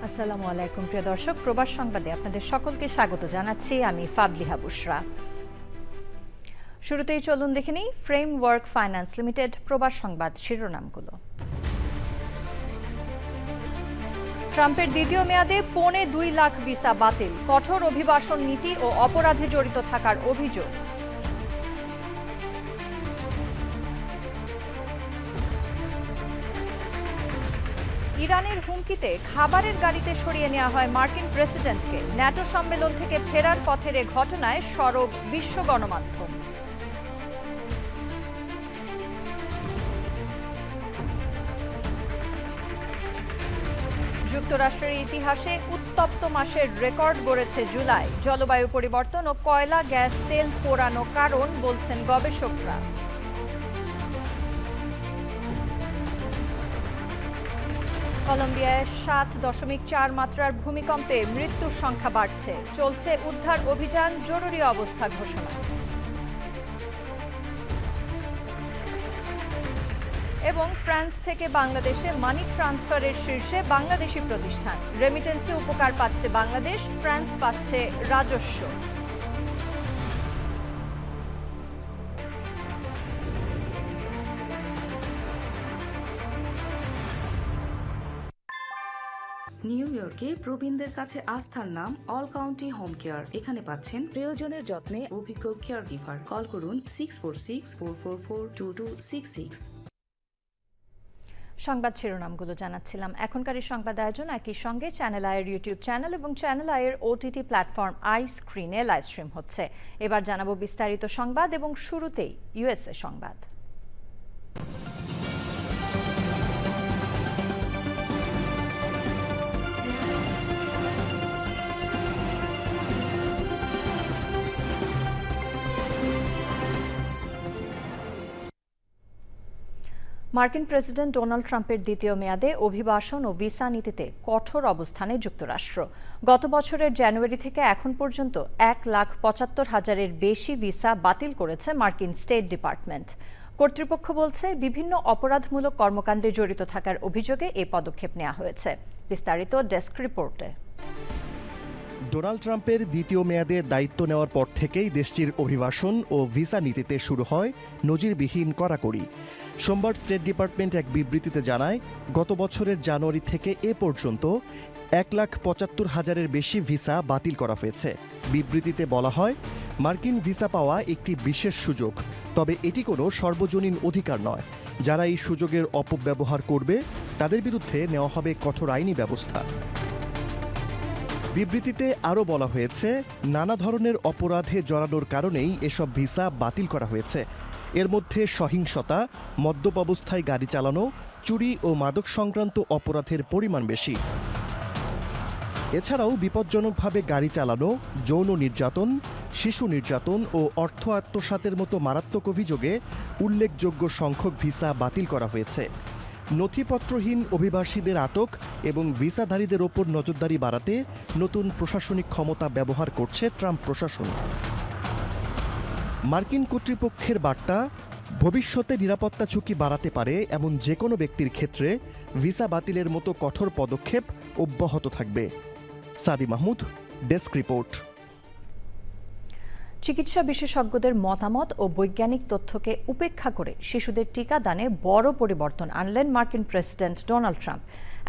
আসসালামু আলাইকুম প্রিয় দর্শক, প্রবাস সংবাদে আপনাদের সকলকে স্বাগত জানাচ্ছি। আমি ফাবলিহা বুশরা। শুরুতেই চলুন দেখে নিই ফ্রেমওয়ার্ক ফাইন্যান্স লিমিটেড প্রবাস সংবাদ শিরোনামগুলো। ট্রাম্পের দ্বিতীয় মেয়াদে 2.25 লাখ ভিসা বাতিল, কঠোর অভিবাসন নীতি ও অপরাধে জড়িত থাকার অভিযোগ। ইরানের হুমকিতে খাবারের গাড়িতে সরিয়ে নেওয়া হয় মার্কিন প্রেসিডেন্টকে। ন্যাটো সম্মেলন থেকে ফেরার পথের এ ঘটনায় সরব বিশ্ব গণমাধ্যম। যুক্তরাষ্ট্রের ইতিহাসে উত্তপ্ত মাসের রেকর্ড গড়েছে জুলাই। জলবায়ু পরিবর্তন ও কয়লা গ্যাস তেল পোড়ানো কারণ বলছেন গবেষকরা। কলম্বিয়ায় 7.4 মাত্রার ভূমিকম্পে মৃত্যুর সংখ্যা বাড়ছে। চলছে উদ্ধার অভিযান, জরুরি অবস্থা ঘোষণা। এবং ফ্রান্স থেকে বাংলাদেশে মানি ট্রান্সফারের শীর্ষে বাংলাদেশি প্রতিষ্ঠান। রেমিটেন্সে উপকার পাচ্ছে বাংলাদেশ, ফ্রান্স পাচ্ছে রাজস্ব। নিউ ইয়র্কে প্রবীণদের কাছে আস্থার নাম অল কাউন্টি হোম কেয়ার। এখানে পাচ্ছেন প্রিয়জনের যত্নে অভিজ্ঞ কেয়ার গিভার। কল করুন 646-444-2266। সংবাদ শিরোনামগুলো জানাচ্ছিলাম। এখনকার এই সংবাদ আয়োজন একই সঙ্গে চ্যানেল আইয়ের ইউটিউব চ্যানেল এবং চ্যানেল আইয়ের ওটিটি প্ল্যাটফর্ম আই স্ক্রিনে লাইভ স্ট্রিম হচ্ছে। এবার জানাবো বিস্তারিত সংবাদ এবং শুরুতেই ইউএসএ সংবাদ। মার্কিন প্রেসিডেন্ট ডোনাল্ড ট্রাম্পের দ্বিতীয় মেয়াদে অভিবাসন ও ভিসা নীতিতে কঠোর অবস্থানে যুক্তরাষ্ট্র। গত বছরের জানুয়ারি থেকে এখন পর্যন্ত 1,75,000-এর বেশি ভিসা বাতিল করেছে মার্কিন স্টেট ডিপার্টমেন্ট। কর্তৃপক্ষ বলছে বিভিন্ন অপরাধমূলক কর্মকাণ্ডে জড়িত থাকার অভিযোগে এই পদক্ষেপ নেওয়া হয়েছে। বিস্তারিত ডেস্ক রিপোর্টে। ডোনাল্ড ট্রাম্পের দ্বিতীয় মেয়াদে দায়িত্ব নেওয়ার পর থেকেই দেশটির অভিবাসন ও ভিসা নীতিতে শুরু হয় নজিরবিহীন কড়াকড়ি। সোমবার স্টেট ডিপার্টমেন্ট এক বিবৃতিতে জানায়, গত বছরের জানুয়ারি থেকে এ পর্যন্ত 1,75,000-এর বেশি ভিসা বাতিল করা হয়েছে। বিবৃতিতে বলা হয়, মার্কিন ভিসা পাওয়া একটি বিশেষ সুযোগ, তবে এটি কোনো সর্বজনীন অধিকার নয়। যারা এই সুযোগের অপব্যবহার করবে তাদের বিরুদ্ধে নেওয়া হবে কঠোর আইনি ব্যবস্থা। বিবৃতিতে আরও বলা হয়েছে, নানা ধরনের অপরাধে জড়ানোর কারণেই এসব ভিসা বাতিল করা হয়েছে। এর মধ্যে সহিংসতা, মদ্যপ অবস্থায় গাড়ি চালানো, চুরি ও মাদক সংক্রান্ত অপরাধের পরিমাণ বেশি। এছাড়াও বিপজ্জনকভাবে গাড়ি চালানো, যৌন নির্যাতন, শিশু নির্যাতন ও অর্থ আত্মসাতের মতো মারাত্মক অভিযোগে উল্লেখযোগ্য সংখ্যক ভিসা বাতিল করা হয়েছে। নথিপত্রহীন অভিবাসীদের আটক এবং ভিসাধারীদের ওপর নজরদারি বাড়াতে নতুন প্রশাসনিক ক্ষমতা ব্যবহার করছে ট্রাম্প প্রশাসন। মার্কিন কর্তৃপক্ষের বার্তা, ভবিষ্যতে নিরাপত্তা ঝুঁকি বাড়াতে পারে এমন যে কোনো ব্যক্তির ক্ষেত্রে ভিসা বাতিলের মতো কঠোর পদক্ষেপ অব্যাহত থাকবে। সাদি মাহমুদ, ডেস্ক রিপোর্ট। চিকিৎসা বিশেষজ্ঞদের মতামত ও বৈজ্ঞানিক তথ্যকে উপেক্ষা করে শিশুদের টিকা দানে বড় পরিবর্তন আনলেন মার্কিন প্রেসিডেন্ট ডোনাল্ড ট্রাম্প।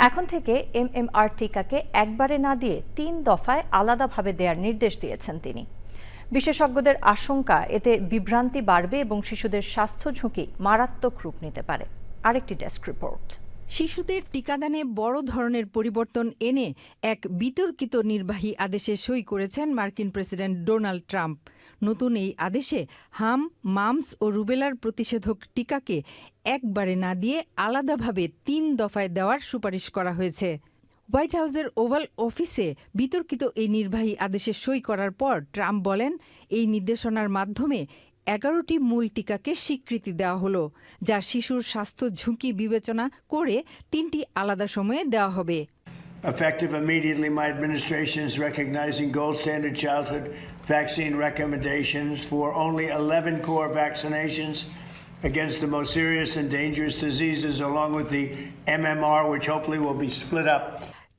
এখন থেকে MMR টিকাকে একবারে না দিয়ে 3 দফায় আলাদাভাবে দেওয়ার নির্দেশ দিয়েছেন তিনি। বিশেষজ্ঞদের আশঙ্কা, এতে বিভ্রান্তি বাড়বে এবং শিশুদের স্বাস্থ্য ঝুঁকি মারাত্মক রূপ নিতে পারে। আরেকটি ডেস্ক রিপোর্ট। শিশুদের টিকাদানে বড় ধরনের পরিবর্তন এনে এক বিতর্কিত নির্বাহী আদেশে সই করেছেন মার্কিন প্রেসিডেন্ট ডোনাল্ড ট্রাম্প। নতুন এই আদেশে হাম, মামস ও রুবেলার প্রতিষেধক টিকাকে একবারে না দিয়ে আলাদাভাবে 3 দফায় দেওয়ার সুপারিশ করা হয়েছে। হোয়াইট হাউসের ওভাল অফিসে বিতর্কিত এই নির্বাহী আদেশে সই করার পর ট্রাম্প বলেন, এই নির্দেশনার মাধ্যমে 11টি মূল টিকাকে স্বীকৃতি দেওয়া হলো, যা শিশুর স্বাস্থ্য ঝুঁকি বিবেচনা করে 3টি আলাদা সময়ে দেওয়া হবে। Effective immediately, my administration is recognizing gold standard childhood vaccine recommendations for only 11 core vaccinations against the most serious and dangerous diseases, along with the MMR, which hopefully will be split up.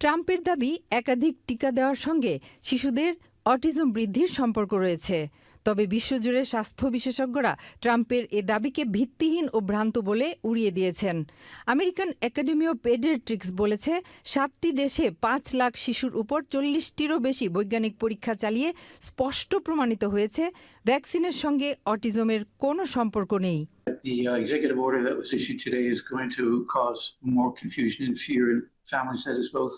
ট্রাম্পের দাবি একাধিক টিকা দেওয়ার সঙ্গে শিশুদের autism বৃদ্ধির সম্পর্ক রয়েছে। তবে বিশ্বজুড়ে স্বাস্থ্য বিশেষজ্ঞরা ট্রাম্পের এ দাবিকে ভিত্তিহীন ও ভ্রান্ত বলে উড়িয়ে দিয়েছেন। আমেরিকান একাডেমি অব পেডিয়াট্রিক্স বলেছে 7টি দেশে 5 লাখ শিশুর উপর 40টিরও বেশি বৈজ্ঞানিক পরীক্ষা চালিয়ে স্পষ্ট প্রমাণিত হয়েছে ভ্যাকসিনের সঙ্গে অটিজমের কোনো সম্পর্ক নেই। The executive order that was issued today is going to cause more confusion and fear in families that is both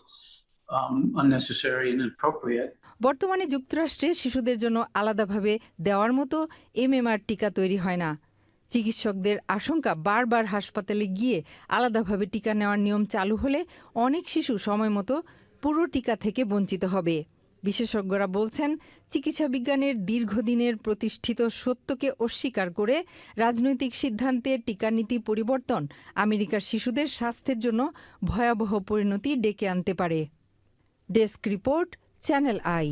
unnecessary and inappropriate. বর্তমানে যুক্তরাষ্ট্রে শিশুদের জন্য আলাদাভাবে দেওয়ার মতো MMR টিকা তৈরি হয় না। চিকিৎসকদের আশঙ্কা বারবার হাসপাতালে গিয়ে আলাদাভাবে টিকা নেওয়ার নিয়ম চালু হলে অনেক শিশু সময়মতো পুরো টিকা থেকে বঞ্চিত হবে। বিশেষজ্ঞরা বলছেন, চিকিৎসা বিজ্ঞানের দীর্ঘদিনের প্রতিষ্ঠিত সত্যকে অস্বীকার করে রাজনৈতিক সিদ্ধান্তে টিকানীতি পরিবর্তন আমেরিকার শিশুদের স্বাস্থ্যের জন্য ভয়াবহ পরিণতি ডেকে আনতে পারে। Desk report, channel I.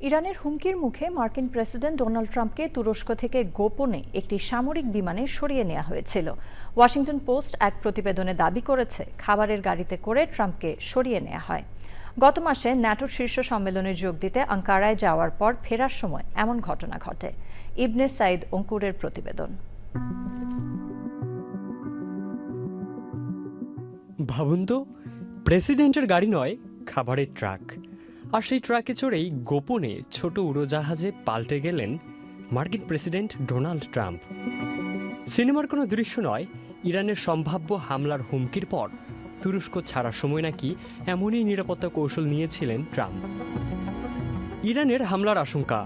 ইরানের হুমকির মুখে মার্কিন প্রেসিডেন্ট ডোনাল্ড ট্রাম্পকে তুরস্ক থেকে গোপনে একটি সামরিক বিমানে সরিয়ে নেওয়া হয়েছিল। ওয়াশিংটন পোস্ট এক প্রতিবেদনে দাবি করেছে, খাবারের গাড়িতে করে ট্রাম্পকে সরিয়ে নেওয়া হয়। গত মাসে ন্যাটোর শীর্ষ সম্মেলনে যোগ দিতে আঙ্কারায় যাওয়ার পর ফেরার সময় এমন ঘটনা ঘটে। ইবনে সাইদ অঙ্কুরের প্রতিবেদন। ভাবুন তো, প্রেসিডেন্টের গাড়ি নয়, খাবারের ট্রাক। আর সেই ট্রাকে চড়েই গোপনে ছোট উড়োজাহাজে পাল্টে গেলেন মার্কিন প্রেসিডেন্ট ডোনাল্ড ট্রাম্প। সিনেমার কোনো দৃশ্য নয়, ইরানের সম্ভাব্য হামলার হুমকির পর তুরস্ক ছাড়ার সময় নাকি এমনই নিরাপত্তা কৌশল নিয়েছিলেন ট্রাম্প। ইরানের হামলার আশঙ্কা,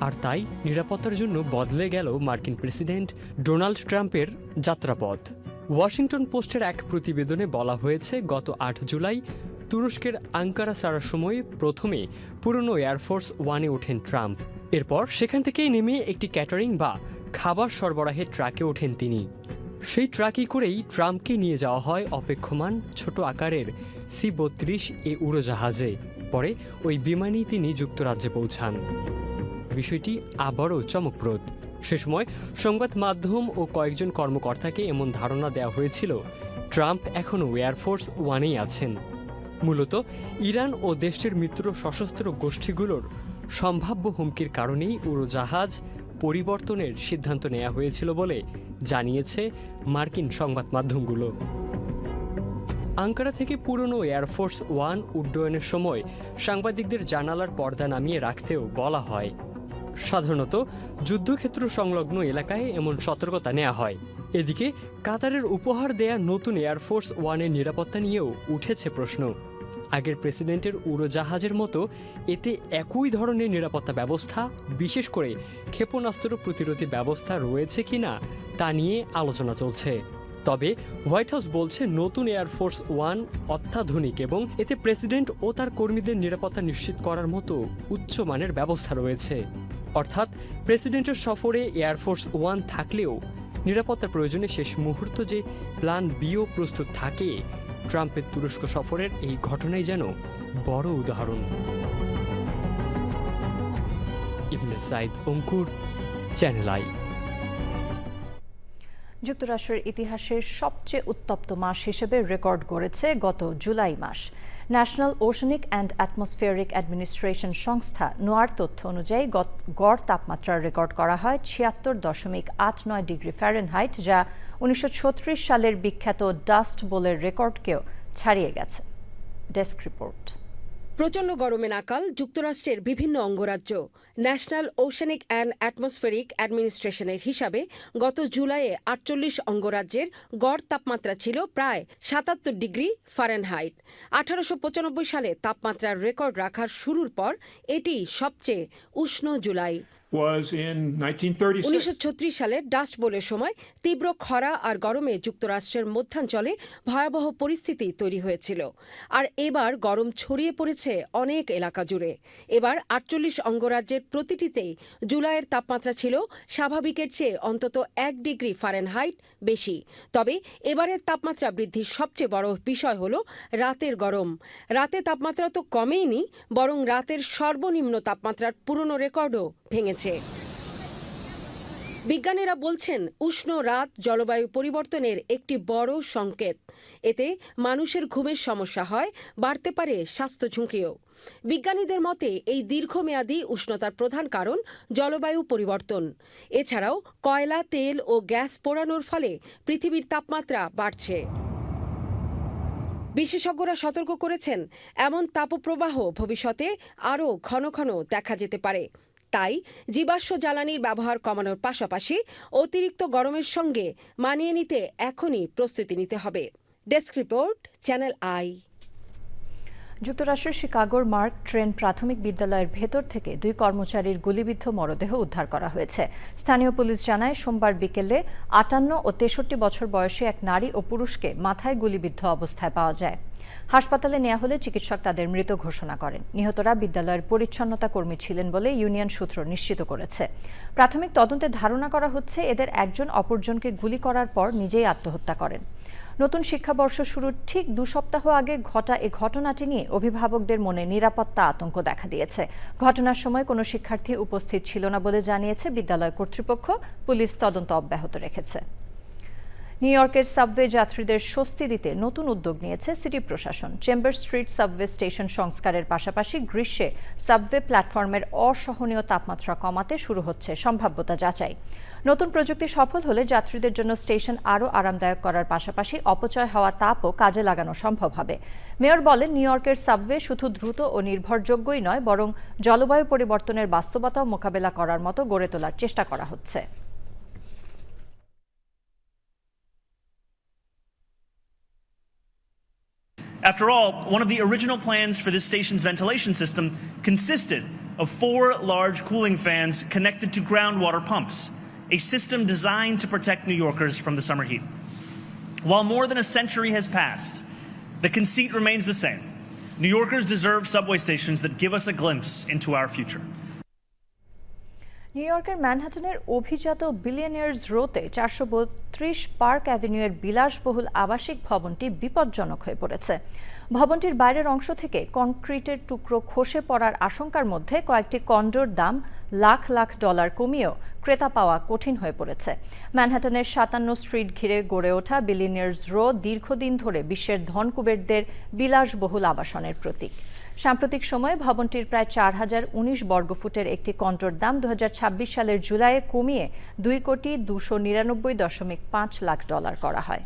আর তাই নিরাপত্তার জন্য বদলে গেল মার্কিন প্রেসিডেন্ট ডোনাল্ড ট্রাম্পের যাত্রাপথ। ওয়াশিংটন পোস্টের এক প্রতিবেদনে বলা হয়েছে, গত 8 জুলাই তুরস্কের আঙ্কারা ছাড়ার সময় প্রথমে পুরনো এয়ারফোর্স ওয়ানে ওঠেন ট্রাম্প। এরপর সেখান থেকেই নেমে একটি ক্যাটারিং বা খাবার সরবরাহের ট্রাকে ওঠেন তিনি। সেই ট্রাকই করেই ট্রাম্পকে নিয়ে যাওয়া হয় অপেক্ষমান ছোট আকারের C-32 এ উড়োজাহাজে। পরে ওই বিমানেই তিনি যুক্তরাজ্যে পৌঁছান। বিষয়টি আবারও চমকপ্রদ। সে সময় সংবাদ মাধ্যম ও কয়েকজন কর্মকর্তাকে এমন ধারণা দেওয়া হয়েছিল, ট্রাম্প এখনও এয়ারফোর্স ওয়ানেই আছেন। মূলত ইরান ও দেশটির মিত্র সশস্ত্র গোষ্ঠীগুলোর সম্ভাব্য হুমকির কারণেই উড়োজাহাজ পরিবর্তনের সিদ্ধান্ত নেওয়া হয়েছিল বলে জানিয়েছে মার্কিন সংবাদ মাধ্যমগুলো। আঙ্কারা থেকে পুরনো এয়ারফোর্স ওয়ান উড্ডয়নের সময় সাংবাদিকদের জানালার পর্দা নামিয়ে রাখতেও বলা হয়। সাধারণত যুদ্ধক্ষেত্র সংলগ্ন এলাকায় এমন সতর্কতা নেওয়া হয়। এদিকে কাতারের উপহার দেয়া নতুন এয়ারফোর্স ওয়ানের নিরাপত্তা নিয়েও উঠেছে প্রশ্ন। আগের প্রেসিডেন্টের উড়োজাহাজের মতো এতে একই ধরনের নিরাপত্তা ব্যবস্থা, বিশেষ করে ক্ষেপণাস্ত্র প্রতিরোধী ব্যবস্থা রয়েছে কিনা তা নিয়ে আলোচনা চলছে। তবে হোয়াইট হাউস বলছে, নতুন এয়ারফোর্স ওয়ান অত্যাধুনিক এবং এতে প্রেসিডেন্ট ও তার কর্মীদের নিরাপত্তা নিশ্চিত করার মতো উচ্চমানের ব্যবস্থা রয়েছে। অর্থাৎ প্রেসিডেন্টের সফরে এয়ারফোর্স ওয়ান থাকলেও নিরাপত্তার প্রয়োজনে শেষ মুহূর্ত যে প্ল্যান বিও প্রস্তুত থাকে, ট্রাম্পের তুরস্ক সফরের এই ঘটনাই যেন বড় উদাহরণ। Ibne Sayeed Ankur, channel I. যুক্তরাষ্ট্রের ইতিহাসের সবচেয়ে উত্তপ্ত মাস হিসেবে রেকর্ড গড়েছে গত জুলাই মাস। National Oceanic and Atmospheric Administration সংস্থা নোয়ার তথ্য অনুযায়ী গড় তাপমাত্রা রেকর্ড করা হয় ৭৬.৮৯ ডিগ্রি ফারেনহাইট, যা ১৯৩৬ সালের বিখ্যাত ডাস্ট বোলের রেকর্ডকেও ছাড়িয়ে গেছে। Desk report. প্রচণ্ড গরমে নাকাল যুক্তরাষ্ট্রের বিভিন্ন অঙ্গরাজ্য। ন্যাশনাল ওশানিক অ্যান্ড অ্যাটমসফেরিক অ্যাডমিনিস্ট্রেশনের হিসাবে গত জুলাইয়ে ৪৮ অঙ্গরাজ্যের গড় তাপমাত্রা ছিল প্রায় ৭৭ ডিগ্রি ফারেনহাইট। ১৮৯৫ সালে তাপমাত্রার রেকর্ড রাখার শুরুর পর এটি সবচেয়ে উষ্ণ জুলাই। ১৯৩৬ সালের ডাস্ট বোলের সময় তীব্র খরা আর গরমে যুক্তরাষ্ট্রের মধ্যাঞ্চলে ভয়াবহ পরিস্থিতি তৈরি হয়েছিল। আর এবার গরম ছড়িয়ে পড়েছে অনেক এলাকা জুড়ে। এবার ৪৮ অঙ্গরাজ্যের প্রতিটিতেই জুলাইয়ের তাপমাত্রা ছিল স্বাভাবিকের চেয়ে অন্তত ১ ডিগ্রি ফারেনহাইট বেশি। তবে এবারের তাপমাত্রা বৃদ্ধির সবচেয়ে বড় বিষয় হল রাতের গরম। রাতে তাপমাত্রা তো কমেইনি, বরং রাতের সর্বনিম্ন তাপমাত্রার পুরনো রেকর্ডও ভেঙেছে। বিজ্ঞানীরা বলছেন উষ্ণ রাত জলবায়ু পরিবর্তনের একটি বড় সংকেত। এতে মানুষের ঘুমের সমস্যা হয়, বাড়তে পারে স্বাস্থ্য ঝুঁকিও। বিজ্ঞানীদের মতে এই দীর্ঘমেয়াদী উষ্ণতার প্রধান কারণ জলবায়ু পরিবর্তন। এছাড়াও কয়লা, তেল ও গ্যাস পোড়ানোর ফলে পৃথিবীর তাপমাত্রা বাড়ছে। বিশেষজ্ঞরা সতর্ক করেছেন, এমন তাপপ্রবাহ ভবিষ্যতে আরও ঘন ঘন দেখা যেতে পারে। তাই জীবাশ্ম জ্বালানির ব্যবহার কমানোর পাশাপাশি অতিরিক্ত গরমের সঙ্গে মানিয়ে নিতে এখনই প্রস্তুতি নিতে হবে। Desk report, channel I. যুক্তরাষ্ট্রের শিকাগোর মার্ক ট্রেন প্রাথমিক বিদ্যালয়ের ভেতর থেকে 2 কর্মচারীর গুলিবিদ্ধ মরদেহ উদ্ধার করা হয়েছে। স্থানীয় পুলিশ জানায়, সোমবার বিকেলে 58 ও 63 বছর বয়সী এক নারী ও পুরুষকে মাথায় গুলিবিদ্ধ অবস্থায় পাওয়া যায়। হাসপাতালে নেওয়া হলে চিকিৎসক তাদের মৃত ঘোষণা করেন। নিহতরা বিদ্যালয়ের পরিচ্ছন্নতা কর্মী ছিলেন বলে ইউনিয়ন সূত্র নিশ্চিত করেছে। প্রাথমিক তদন্তে ধারণা করা হচ্ছে, এদের একজন অপরজনকে গুলি করার পর নিজেই আত্মহত্যা করেন। নতুন শিক্ষাবর্ষ শুরুর ঠিক 2 সপ্তাহ আগে ঘটা এ ঘটনাটি নিয়ে অভিভাবকদের মনে নিরাপত্তা আতঙ্ক দেখা দিয়েছে। ঘটনার সময় কোনো শিক্ষার্থী উপস্থিত ছিল না বলে জানিয়েছে বিদ্যালয় কর্তৃপক্ষ। পুলিশ তদন্ত অব্যাহত রেখেছে। নিউ ইয়র্কের সাবওয়ে যাত্রীদের স্বস্তি দিতে নতুন উদ্যোগ নিয়েছে সিটি প্রশাসন। চেম্বার স্ট্রিট সাবওয়ে স্টেশন সংস্কারের পাশাপাশি গ্রীষ্মে সাবওয়ে প্ল্যাটফর্মের অসহনীয় তাপমাত্রা কমাতে শুরু হচ্ছে সম্ভাব্যতা যাচাই। নতুন প্রযুক্তি সফল হলে যাত্রীদের জন্য স্টেশন আরও আরামদায়ক করার পাশাপাশি অপচয় হওয়া তাপও কাজে লাগানো সম্ভব হবে। মেয়র বলেন, নিউ ইয়র্কের সাবওয়ে শুধু দ্রুত ও নির্ভরযোগ্যই নয়, বরং জলবায়ু পরিবর্তনের বাস্তবতাও মোকাবেলা করার মতো গড়ে তোলার চেষ্টা করা হচ্ছে। After all, one of the original plans for this station's ventilation system consisted of 4 large cooling fans connected to groundwater pumps, a system designed to protect New Yorkers from the summer heat. While more than a century has passed, the conceit remains the same. New Yorkers deserve subway stations that give us a glimpse into our future. New ইয়র্কের ম্যানহাটনের অভিজাত billionaires রোতে 432 park অ্যাভিনিউয়ের বিলাসবহুল আবাসিক ভবনটি বিপজ্জনক হয়ে পড়েছে। ভবনটির বাইরের অংশ থেকে কনক্রিটের টুকরো খসে পড়ার আশঙ্কার মধ্যে কয়েকটি কন্ডোর দাম লাখ লাখ ডলার কমিয়েও ক্রেতা পাওয়া কঠিন হয়ে পড়েছে। ম্যানহাটনের 57 স্ট্রিট ঘিরে গড়ে ওঠা বিলিয়নিয়ার্স রো দীর্ঘদিন ধরে বিশ্বের ধনকুবেরদের বিলাসবহুল আবাসনের প্রতীক। সাম্প্রতিক সময়ে ভবনটির প্রায় 4019 বর্গফুটের একটি কন্ডোর দাম 2026 সালের জুলাইয়ে কমিয়ে 2,299.5 লাখ ডলার করা হয়।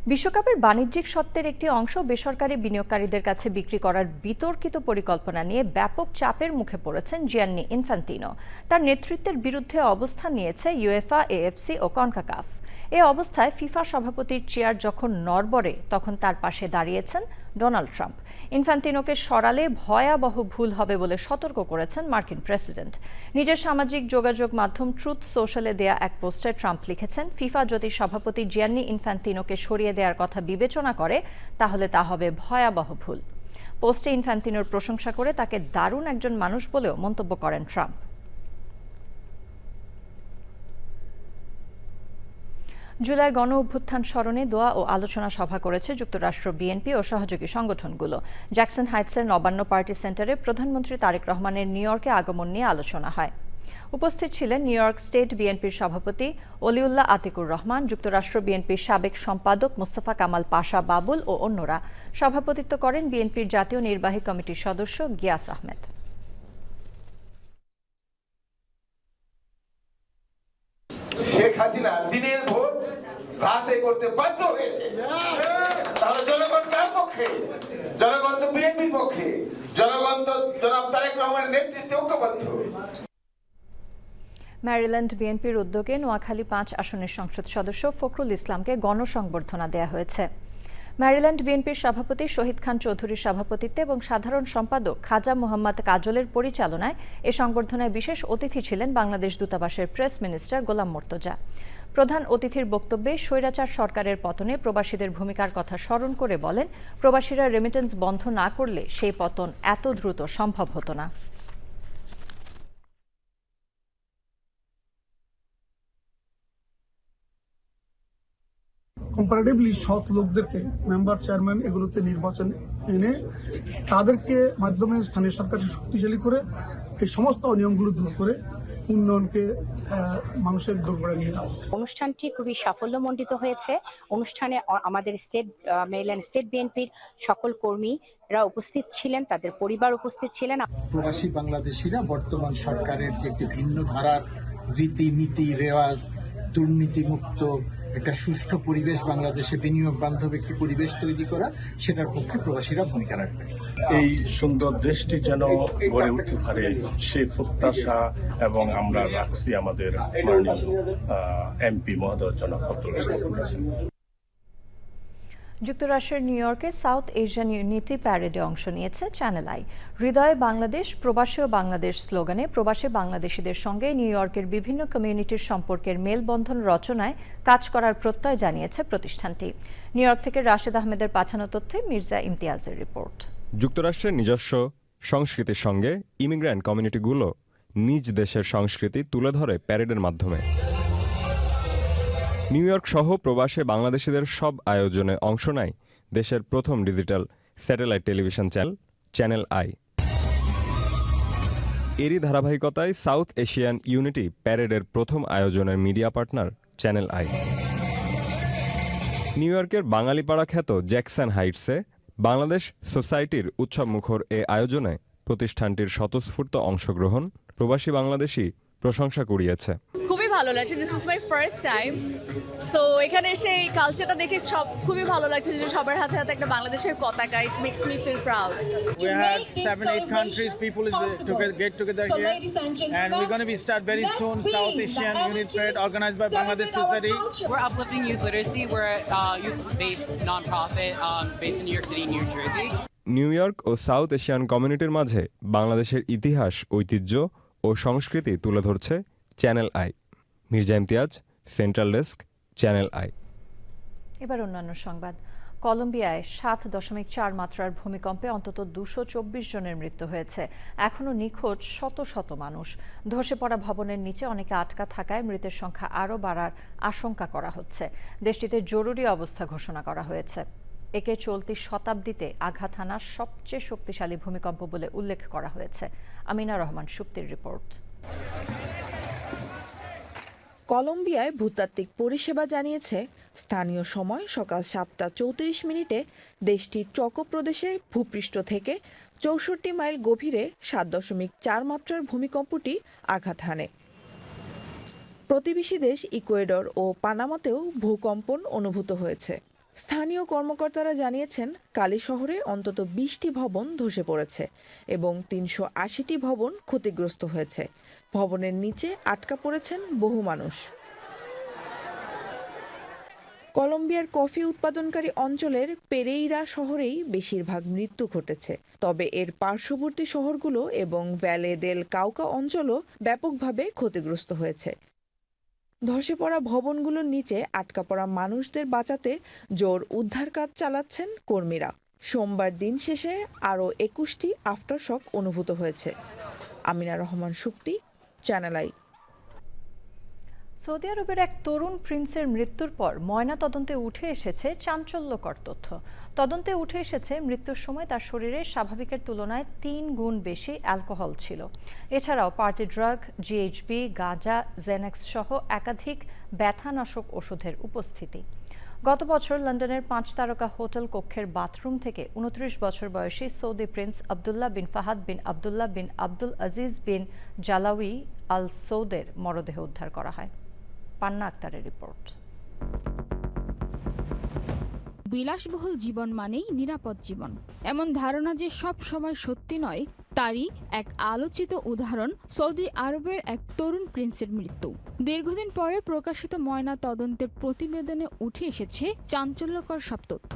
বিশ্বকাপের বাণিজ্যিক স্বত্বের একটি অংশ বেসরকারি বিনিয়োগকারীদের কাছে বিক্রি করার বিতর্কিত পরিকল্পনা নিয়ে ব্যাপক চাপের মুখে পড়েছেন জিয়ান্নি ইনফ্যান্তিনো। তার নেতৃত্বের বিরুদ্ধে অবস্থান নিয়েছে ইউএফা, এএফসি ও কনকাকাফ। এই অবস্থায় ফিফা সভাপতির চেয়ার যখন নড়বড়ে, তখন তার পাশে দাঁড়িয়েছেন ডোনাল্ড ট্রাম্প। ইনফ্যান্তিনোকে সরালে ভয়াবহ ভুল হবে বলে সতর্ক করেছেন মার্কিন প্রেসিডেন্ট। নিজের সামাজিক যোগাযোগ মাধ্যম ট্রুথ সোশ্যালে দেয়া এক পোস্টে ট্রাম্প লিখেছেন, ফিফা যদি সভাপতি জিয়ান্নি ইনফ্যান্তিনোকে সরিয়ে দেওয়ার কথা বিবেচনা করে, তাহলে তা হবে ভয়াবহ ভুল। পোস্টে ইনফ্যান্তিনোর প্রশংসা করে তাকে দারুণ একজন মানুষ বলেও মন্তব্য করেন ট্রাম্প। জুলাই গণ অভ্যুত্থান স্মরণে দোয়া ও আলোচনা সভা করেছে যুক্তরাষ্ট্র বিএনপি ও সহযোগী সংগঠনগুলো। জ্যাকসন হাইটসের নবান্ন পার্টি সেন্টারে প্রধানমন্ত্রী তারেক রহমানের নিউ ইয়র্কে আগমন নিয়ে আলোচনা হয়। উপস্থিত ছিলেন নিউ ইয়র্ক স্টেট বিএনপির সভাপতি অলিউল্লাহ আতিকুর রহমান, যুক্তরাষ্ট্র বিএনপির সাবেক সম্পাদক মোস্তফা কামাল পাশা বাবুল ও অন্যরা। সভাপতিত্ব করেন বিএনপির জাতীয় নির্বাহী কমিটির সদস্য গিয়াস আহমেদ। শেখ হাসিনা দিনের ভোট রাতে করতে বাধ্য হয়েছে। তাহলে জনগণ কার পক্ষে? জনগণ তো বিএনপির পক্ষে, জনগণ তো জনাব তারেক রহমানের নেতৃত্বে ঐক্যবদ্ধ। ম্যারিল্যান্ড বিএনপির উদ্যোগে নোয়াখালী 5 আসনের সংসদ সদস্য ফখরুল ইসলামকে গণসংবর্ধনা দেয়া হয়েছে। ম্যারিল্যান্ড বিএনপির সভাপতি শহীদ খান চৌধুরীর সভাপতিত্বে এবং সাধারণ সম্পাদক খাজা মোহাম্মদ কাজলের পরিচালনায় এ সংবর্ধনায় বিশেষ অতিথি ছিলেন বাংলাদেশ দূতাবাসের প্রেস মিনিস্টার গোলাম মোর্তজা। প্রধান অতিথির বক্তব্যে স্বৈরাচার সরকারের পতনে প্রবাসীদের ভূমিকার কথা স্মরণ করে বলেন, প্রবাসীরা রেমিটেন্স বন্ধ না করলে সেই পতন এত দ্রুত সম্ভব হতো না। কম্পারেটিভলি সৎ লোকদেরকে মেম্বার, চেয়ারম্যান এগুলোতে নির্বাচন এনে তাদেরকে মাধ্যমে স্থানীয় সরকারকে শক্তিশালী করে এই সমস্ত অনিয়মগুলো দূর করে উন্নয়নকে মানুষের দরবারে নিয়ে যাওয়া। অনুষ্ঠানটি খুবই সাফল্যমণ্ডিত হয়েছে। অনুষ্ঠানে আমাদের মেরিল্যান্ড স্টেট বিএনপির সকল কর্মীরা উপস্থিত ছিলেন, তাদের পরিবার উপস্থিত ছিলেন। প্রবাসী বাংলাদেশিরা বর্তমান সরকারের যে একটি ভিন্ন ধারার রীতিনীতি রেওয়াজ, দুর্নীতিমুক্ত একটা সুষ্ঠু পরিবেশ, বাংলাদেশে বিনিয়োগ বান্ধব একটি পরিবেশ তৈরি করা, সেটার পক্ষে প্রবাসীরা ভূমিকা রাখবে। এই সুন্দর দেশটি যেন গড়ে উঠতে পারে সেই প্রত্যাশা এবং আমরা রাখছি আমাদের এমপি মহোদয় জনাব আব্দুল সালামের কাছে। যুক্তরাষ্ট্রের নিউ ইয়র্কে সাউথ এশিয়ান ইউনিটি প্যারেডে অংশ নিয়েছে চ্যানেল আই। হৃদয়ে বাংলাদেশ, প্রবাসী ও বাংলাদেশ স্লোগানে প্রবাসী বাংলাদেশিদের সঙ্গে নিউ ইয়র্কের বিভিন্ন কমিউনিটির সম্পর্কের মেলবন্ধন রচনায় কাজ করার প্রত্যয় জানিয়েছে প্রতিষ্ঠানটি। নিউ ইয়র্ক থেকে রাশেদ আহমেদের পাঠানো তথ্যে মির্জা ইমতিয়াজের রিপোর্ট। যুক্তরাষ্ট্রের নিজস্ব সংস্কৃতির সঙ্গে ইমিগ্র্যান্ট কমিউনিটিগুলো নিজ দেশের সংস্কৃতি তুলে ধরে প্যারেডের মাধ্যমে। নিউ ইয়র্ক সহ প্রবাসে বাংলাদেশিদের সব আয়োজনে অংশ নেয় দেশের প্রথম digital satellite television channel I. এরই ধারাবাহিকতায় সাউথ এশিয়ান ইউনিটি প্যারেডের প্রথম আয়োজনের media partner channel I. New ইয়র্কের বাঙালিপাড়া খ্যাত জ্যাকসন হাইটসে বাংলাদেশ সোসাইটির উৎসবমুখর এ আয়োজনে প্রতিষ্ঠানটির স্বতঃস্ফূর্ত অংশগ্রহণ প্রবাসী বাংলাদেশি প্রশংসা কুড়িয়েছে। খুবই ভালো লাগছে, this is my first time. So এখানে এসে এই কালচারটা দেখে খুবই ভালো লাগছে যে সবার হাতে হাতে একটা বাংলাদেশের পতাকা। It makes me feel proud. We have 7-8 countries, people get together here, and we're going to be start very soon South Asian Unit Parade organized by Bangladesh Society. We're uplifting youth literacy. We're a youth-based nonprofit based in New York City, New Jersey. New York ও South Asian কমিউনিটির মাঝে বাংলাদেশের ইতিহাস, ঐতিহ্য ও সংস্কৃতি তুলে ধরছে channel I. Mirza Imtiaz, central desk, channel I. এবার অন্যান্য সংবাদ। কলম্বিয়ায় 7.4 মাত্রার ভূমিকম্পে অন্তত 224 জনের মৃত্যু হয়েছে। এখনও নিখোঁজ শত শত মানুষ। ধসে পড়া ভবনের নিচে অনেকে আটকা থাকায় মৃতের সংখ্যা আরও বাড়ার আশঙ্কা করা হচ্ছে। দেশটিতে জরুরি অবস্থা ঘোষণা করা হয়েছে। একে চলতি শতাব্দীতে আঘাত হানা সবচেয়ে শক্তিশালী ভূমিকম্প বলে উল্লেখ করা হয়েছে। আমিনা রহমান সুপ্তির রিপোর্ট। কলম্বিয়ায় ভূতাত্ত্বিক পরিষেবা জানিয়েছে স্থানীয় সময় সকাল 7:34 দেশটির চকো প্রদেশে ভূপৃষ্ঠ থেকে 64 মাইল গভীরে 7.4 মাত্রার ভূমিকম্পটি আঘাত হানে। প্রতিবেশী দেশ ইকুয়েডর ও পানামাতেও ভূকম্পন অনুভূত হয়েছে। স্থানীয় কর্মকর্তারা জানিয়েছেন কালি শহরে অন্তত 20টি ভবন ধসে পড়েছে এবং 380টি ভবন ক্ষতিগ্রস্ত হয়েছে। ভবনের নিচে আটকা পড়েছেন বহু মানুষ। কলম্বিয়ার কফি উৎপাদনকারী অঞ্চলের পেরেইরা শহরেই বেশিরভাগ মৃত্যু ঘটেছে, তবে এর পার্শ্ববর্তী শহরগুলো এবং ভ্যালে দেল কাউকা অঞ্চলও ব্যাপকভাবে ক্ষতিগ্রস্ত হয়েছে। ধসে পড়া ভবনগুলোর নিচে আটকা পড়া মানুষদের বাঁচাতে জোর উদ্ধার কাজ চালাচ্ছেন কর্মীরা। সোমবার দিন শেষে আরও 21টি আফটারশক অনুভূত হয়েছে। Amina Rahman Supti, channel I. Saudi আরবের এক তরুণ প্রিন্সের মৃত্যুর পর ময়নাতদন্তে উঠে এসেছে চাঞ্চল্যকর তথ্য। তদন্তে উঠে এসেছে মৃত্যুর সময় তার শরীরে স্বাভাবিকের তুলনায় 3 গুণ বেশি অ্যালকোহল ছিল। এছাড়াও পার্টি ড্রাগ, জিএইচবি, গাঁজা, জেনেক্স সহ একাধিক ব্যথানাশক ওষুধের উপস্থিতি। গত বছর লন্ডনের 5 তারকা হোটেল কক্ষের বাথরুম থেকে 29 বছর বয়সী সৌদি প্রিন্স আবদুল্লাহ বিন ফাহাদ বিন আবদুল্লাহ বিন আব্দুল আজিজ বিন জালাউই আল সৌদের মরদেহ উদ্ধার করা হয়। পান্না আক্তারের রিপোর্ট। বিলাসবহুল জীবন মানেই নিরাপদ জীবন, এমন ধারণা যে সব সময় সত্যি নয়, তারই এক আলোচিত উদাহরণ সৌদি আরবের এক তরুণ প্রিন্সের মৃত্যু। দীর্ঘদিন পরে প্রকাশিত ময়না তদন্তের প্রতিবেদনে উঠে এসেছে চাঞ্চল্যকর সব তথ্য।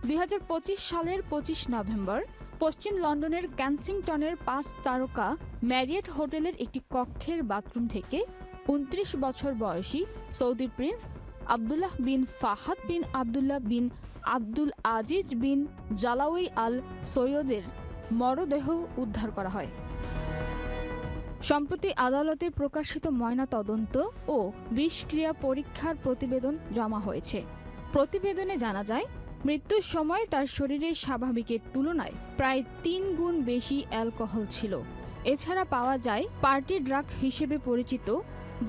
2025 সালের 25 নভেম্বর পশ্চিম লন্ডনের কেনসিংটনের 5 তারকা ম্যারিয়েট হোটেলের একটি কক্ষের বাথরুম থেকে 29 বছর বয়সী সৌদি প্রিন্স আবদুল্লাহ বিন ফাহাদ বিন আবদুল্লাহ বিন আব্দুল আজিজ বিন জালাউই আল সৈয়দের মরদেহ উদ্ধার করা হয়। সম্প্রতি আদালতে প্রকাশিত ময়না তদন্ত ও বিষক্রিয়া পরীক্ষার প্রতিবেদন জমা হয়েছে। প্রতিবেদনে জানা যায়, মৃত্যুর সময় তার শরীরে স্বাভাবিকের তুলনায় প্রায় 3 গুণ বেশি অ্যালকোহল ছিল। এছাড়া পাওয়া যায় পার্টি ড্রাগ হিসেবে পরিচিত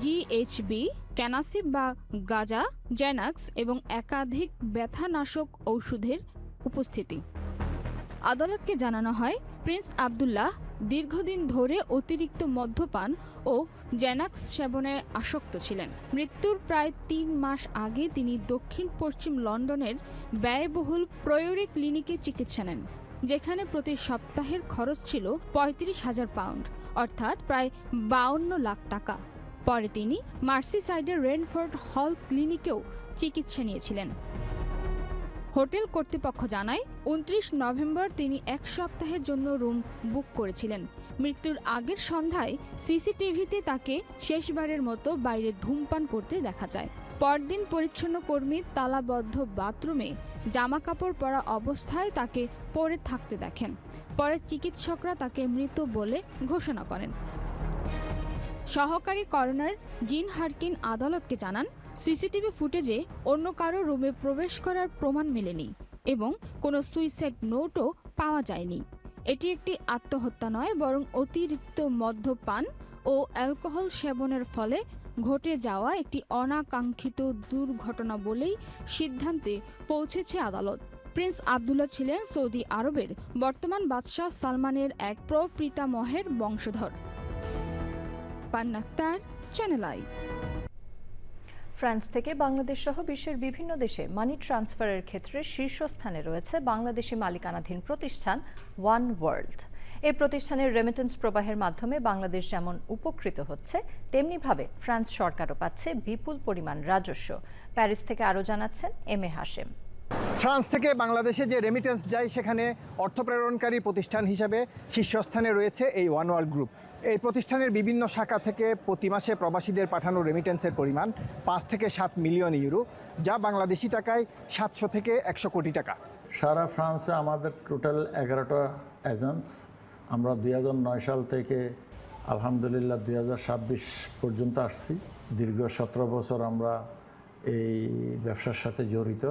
জিএইচবি, ক্যানাসিব বা গাঁজা, জেনাক্স এবং একাধিক ব্যথানাশক ঔষধের উপস্থিতি। আদালতকে জানানো হয় প্রিন্স আবদুল্লাহ দীর্ঘদিন ধরে অতিরিক্ত মদ্যপান ও জেনাক্স সেবনে আসক্ত ছিলেন। মৃত্যুর প্রায় ৩ মাস আগে তিনি দক্ষিণ পশ্চিম লন্ডনের ব্যয়বহুল প্রয়োরি ক্লিনিকে চিকিৎসা নেন, যেখানে প্রতি সপ্তাহের খরচ ছিল ৩৫,০০০ পাউন্ড, অর্থাৎ প্রায় ৫২ লাখ টাকা। পরে তিনি মার্সিসাইডের রেনফোর্ড হল ক্লিনিকেও চিকিৎসা নিয়েছিলেন। হোটেল কর্তৃপক্ষ জানায় ২৯ নভেম্বর তিনি ১ সপ্তাহের জন্য রুম বুক করেছিলেন। মৃত্যুর আগের সন্ধ্যায় সিসিটিভিতে তাকে শেষবারের মতো বাইরে ধূমপান করতে দেখা যায়। পরদিন পরিচ্ছন্ন কর্মী তালাবদ্ধ বাথরুমে জামাকাপড় পরা অবস্থায় তাকে পড়ে থাকতে দেখেন। পরে চিকিৎসকরা তাকে মৃত বলে ঘোষণা করেন। সহকারী করোনার জিন হারকিন আদালতকে জানান, সিসিটিভি ফুটেজে অন্য কারো রুমে প্রবেশ করার প্রমাণ মেলেনি এবং কোনো সুইসাইড নোটও পাওয়া যায়নি। এটি একটি আত্মহত্যা নয়, বরং অতিরিক্ত মদ্যপান ও অ্যালকোহল সেবনের ফলে ঘটে যাওয়া একটি অনাকাঙ্ক্ষিত দুর্ঘটনা বলেই সিদ্ধান্তে পৌঁছেছে আদালত। প্রিন্স আবদুল্লাহ ছিলেন সৌদি আরবের বর্তমান বাদশাহ সালমানের এক প্রপিতামহের বংশধর। পান্না আক্তার, চ্যানেল আই। ফ্রান্স থেকে বাংলাদেশ সহ বিশ্বের বিভিন্ন দেশে মানি ট্রান্সফারের ক্ষেত্রে শীর্ষস্থানে রয়েছে বাংলাদেশি মালিকানাধীন প্রতিষ্ঠান ওয়ান ওয়ার্ল্ড। এই প্রতিষ্ঠানের রেমিটেন্স প্রবাহের মাধ্যমে বাংলাদেশ যেমন উপকৃত হচ্ছে, তেমনিভাবে ফ্রান্স সরকারও পাচ্ছে বিপুল পরিমাণ রাজস্ব। প্যারিস থেকে আরও জানাচ্ছেন এম এ হাশেম। ফ্রান্স থেকে বাংলাদেশে যে রেমিটেন্স যায়, সেখানে অর্থ প্রেরণকারী প্রতিষ্ঠান হিসাবে শীর্ষস্থানে রয়েছে এই ওয়ান ওয়ার্ল্ড গ্রুপ। এই প্রতিষ্ঠানের বিভিন্ন শাখা থেকে প্রতি মাসে প্রবাসীদের পাঠানো রেমিটেন্সের পরিমাণ ৫ থেকে ৭ মিলিয়ন ইউরো, যা বাংলাদেশি টাকায় ৭০০ থেকে ১০০ কোটি টাকা। সারা ফ্রান্সে আমাদের টোটাল 11টা এজেন্টস। আমরা ২০০৯ সাল থেকে আলহামদুলিল্লাহ ২০২৬ পর্যন্ত আসছি। দীর্ঘ ১৭ বছর আমরা এই ব্যবসার সাথে জড়িত।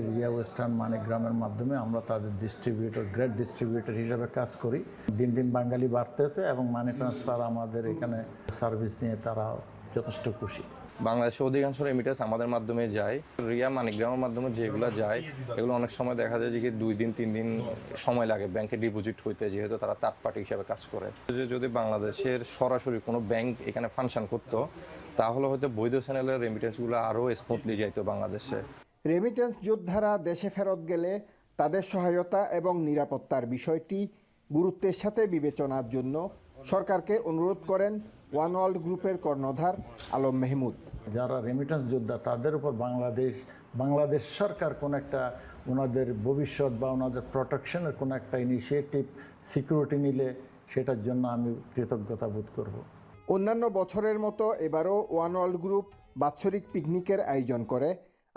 রিয়া ওয়েস্টার্ন মানিগ্রামের মাধ্যমে আমরা তাদের ডিস্ট্রিবিউটর, গ্রেট ডিস্ট্রিবিউটর হিসাবে কাজ করি। দিন দিন বাঙালি বাড়তেছে এবং মানি ট্রান্সফার আমাদের এখানে সার্ভিস নিয়ে তারা যথেষ্ট খুশি। বাংলাদেশে অধিকাংশ রেমিটেন্স আমাদের মাধ্যমে যায়। রিয়া মানিগ্রামের মাধ্যমে যেগুলো যায়, এগুলো অনেক সময় দেখা যায় যে 2 দিন 3 দিন সময় লাগে ব্যাংকে ডিপোজিট হইতে, যেহেতু তারা থার্ড পার্টি হিসাবে কাজ করে। যদি বাংলাদেশের সরাসরি কোনো ব্যাংক এখানে ফাংশন করতো, তাহলে হয়তো বৈধ চ্যানেলের রেমিটেন্সগুলো আরও স্মুথলি যাইতো বাংলাদেশে। রেমিটেন্স যোদ্ধারা দেশে ফেরত গেলে তাদের সহায়তা এবং নিরাপত্তার বিষয়টি গুরুত্বের সাথে বিবেচনার জন্য সরকারকে অনুরোধ করেন ওয়ান ওয়ার্ল্ড গ্রুপের কর্ণধার আলম মেহমুদ। যারা রেমিটেন্স যোদ্ধা, তাদের উপর বাংলাদেশ সরকার কোনো একটা ওনাদের ভবিষ্যৎ বা ওনাদের প্রোটেকশনের কোনো একটা ইনিশিয়েটিভ, সিকিউরিটি নিলে সেটার জন্য আমি কৃতজ্ঞতা বোধ করব। অন্যান্য বছরের মতো এবারও ওয়ান ওয়ার্ল্ড গ্রুপ বাৎসরিক পিকনিকের আয়োজন করে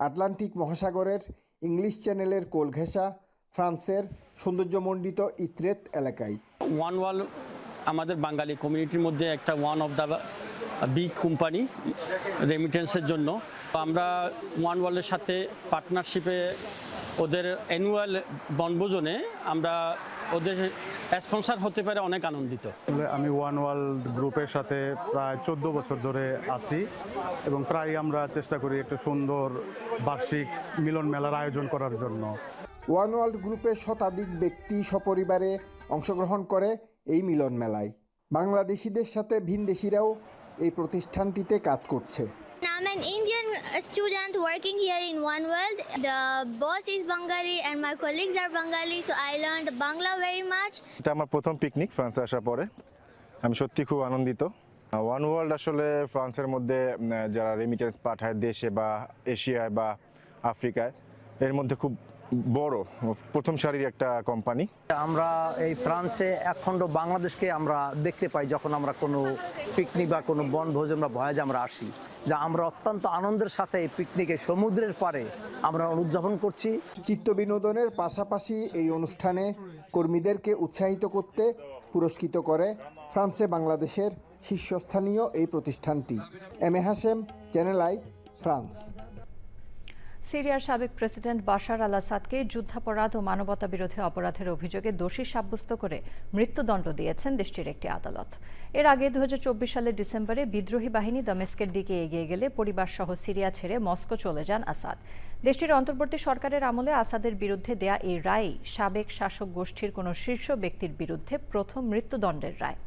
আটলান্টিক মহাসাগরের ইংলিশ চ্যানেলের কোল ঘেঁষা ফ্রান্সের সৌন্দর্যমণ্ডিত ইত্রেত এলাকায়। ওয়ান ওয়ার্ল্ড আমাদের বাঙালি কমিউনিটির মধ্যে একটা one of the big company রেমিটেন্সের জন্য। আমরা ওয়ান ওয়ার্ল্ডের সাথে পার্টনারশিপে ওদের অ্যানুয়াল বনভোজনে আমরা ওদের স্পন্সর হতে পারে অনেক আনন্দিত। আমি ওয়ান ওয়ার্ল্ড গ্রুপের সাথে প্রায় 14 বছর ধরে আছি এবং প্রায় আমরা চেষ্টা করি একটা সুন্দর বার্ষিক মিলন মেলার আয়োজন করার জন্য। ওয়ান ওয়ার্ল্ড গ্রুপের শতাধিক ব্যক্তি সপরিবারে অংশগ্রহণ করে এই মিলন মেলায়। বাংলাদেশিদের সাথে ভিনদেশিরাও এই প্রতিষ্ঠানটিতে কাজ করছে। I'm an Indian student working here in One World. The boss is Bengali and my colleagues are Bengali, so I learned Bangla very much. এটা আমার প্রথম পিকনিক ফ্রান্সে আসার পরে। আমি সত্যি খুব আনন্দিত। ওয়ান ওয়ার্ল্ড আসলে ফ্রান্সের মধ্যে যারা রেমিটেন্স পাঠায় দেশে বা এশিয়ায় বা আফ্রিকায়, এর মধ্যে খুব বড় প্রথম সারির একটা কোম্পানি। আমরা এই ফ্রান্সে একখণ্ড বাংলাদেশকে আমরা দেখতে পাই যখন আমরা কোনো পিকনিক বা কোনো বনভোজন বা ভয়েজে আমরা আসি, যা আমরা অত্যন্ত আনন্দের সাথে এই পিকনিকে সমুদ্রের পাড়ে আমরা উদযাপন করছি। চিত্ত বিনোদনের পাশাপাশি এই অনুষ্ঠানে কর্মীদেরকে উৎসাহিত করতে পুরস্কৃত করে ফ্রান্সে বাংলাদেশের শীর্ষস্থানীয় এই প্রতিষ্ঠানটি। M A Hashem, Channel I, France. সিরিয়ার সাবেক প্রেসিডেন্ট বাশার আল আসাদকে যুদ্ধাপরাধ ও মানবতাবিরোধী অপরাধের অভিযোগে দোষী সাব্যস্ত করে মৃত্যুদণ্ড দিয়েছেন দেশটির একটি আদালত। এর আগে 2024 সালের ডিসেম্বরে বিদ্রোহী বাহিনী দামেস্কের দিকে এগিয়ে গেলে পরিবারসহ সিরিয়া ছেড়ে মস্কো চলে যান আসাদ। দেশটির অন্তর্বর্তী সরকারের আমলে আসাদের বিরুদ্ধে দেয়া এই রায় সাবেক শাসক গোষ্ঠীর কোনো শীর্ষ ব্যক্তির বিরুদ্ধে প্রথম মৃত্যুদণ্ডের রায়।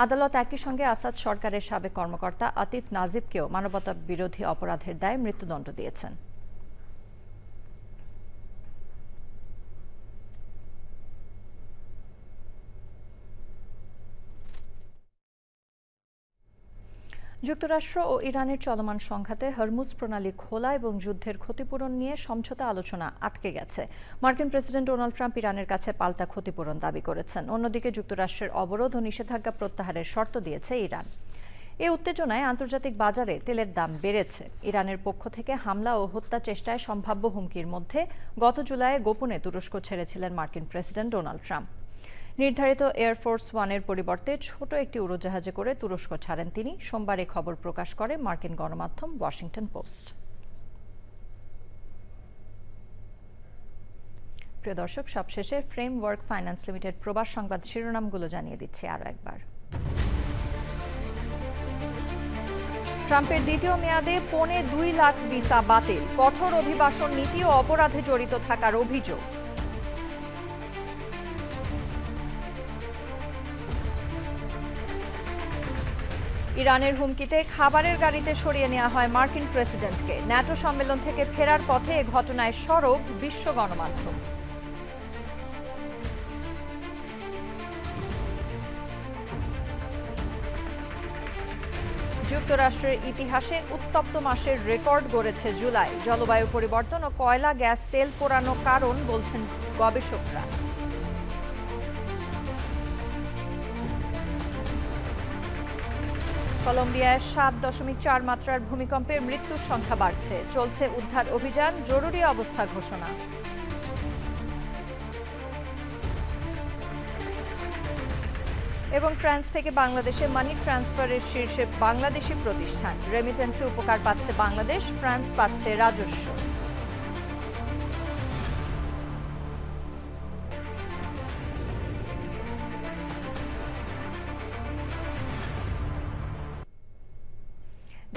আদালত একই সঙ্গে আসাদ সরকারের সাবেক কর্মকর্তা আতিফ নাজিবকেও মানবতাবিরোধী অপরাধের দায়ে মৃত্যুদণ্ড দিয়েছেন। যুক্তরাষ্ট্র ও ইরানের চলমান সংঘাতে হরমুজ প্রণালী খোলা এবং যুদ্ধের ক্ষতিপূরণ নিয়ে সমঝোতা আলোচনা আটকে গেছে। মার্কিন প্রেসিডেন্ট ডোনাল্ড ট্রাম্প ইরানের কাছে পাল্টা ক্ষতিপূরণ দাবি করেছেন। অন্যদিকে যুক্তরাষ্ট্রের অবরোধ ও নিষেধাজ্ঞা প্রত্যাহারের শর্ত দিয়েছে ইরান। এই উত্তেজনায় আন্তর্জাতিক বাজারে তেলের দাম বেড়েছে। ইরানের পক্ষ থেকে হামলা ও হত্যা চেষ্টায় সম্ভাব্য হুমকির মধ্যে গত জুলাইয়ে গোপনে তুরস্ক ছেড়েছিলেন মার্কিন প্রেসিডেন্ট ডোনাল্ড ট্রাম্প। নির্ধারিত এয়ারফোর্স ওয়ানের পরিবর্তে ছোট একটি উড়োজাহাজে করে তুরস্ক ছাড়েন তিনি। সোমবার এই খবর প্রকাশ করে মার্কিন গণমাধ্যম ওয়াশিংটন পোস্ট। প্রিয় দর্শক, সবশেষে ফ্রেমওয়ার্ক ফাইন্যান্স লিমিটেড প্রবাস সংবাদ শিরোনামগুলো জানিয়ে দিচ্ছি আরও একবার। ট্রাম্পের দ্বিতীয় মেয়াদে 2.25 লাখ ভিসা বাতিল, কঠোর অভিবাসন নীতি ও অপরাধে জড়িত থাকার অভিযোগ। ইরানের হুমকিতে খাবারের গাড়িতে সরিয়ে নেওয়া হয় মার্কিন প্রেসিডেন্টকে। ন্যাটো সম্মেলন থেকে ফেরার পথে এ ঘটনায় সরব বিশ্ব গণমাধ্যম। যুক্তরাষ্ট্রের ইতিহাসে উত্তপ্ত মাসের রেকর্ড গড়েছে জুলাই। জলবায়ু পরিবর্তন ও কয়লা গ্যাস তেল পোড়ানো কারণ বলছেন গবেষকরা। কলম্বিয়ায় 7.4 মাত্রার ভূমিকম্পে মৃত্যুর সংখ্যা বাড়ছে। চলছে উদ্ধার অভিযান, জরুরি অবস্থা ঘোষণা। এবং ফ্রান্স থেকে বাংলাদেশে মানি ট্রান্সফারের শীর্ষে বাংলাদেশি প্রতিষ্ঠান। রেমিটেন্সে উপকার পাচ্ছে বাংলাদেশ, ফ্রান্স পাচ্ছে রাজস্ব।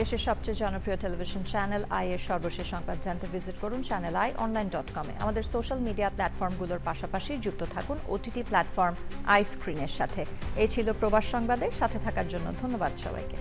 দেশের সবচেয়ে জনপ্রিয় টেলিভিশন চ্যানেল আই এর সর্বশেষ সংবাদ জানতে ভিজিট করুন channelionline.com-এ। আমাদের সোশ্যাল মিডিয়া প্ল্যাটফর্মগুলোর পাশাপাশি যুক্ত থাকুন ওটিটি প্ল্যাটফর্ম আই স্ক্রিনের সাথে। এই ছিল প্রবাস সংবাদের সাথে থাকার জন্য ধন্যবাদ সবাইকে।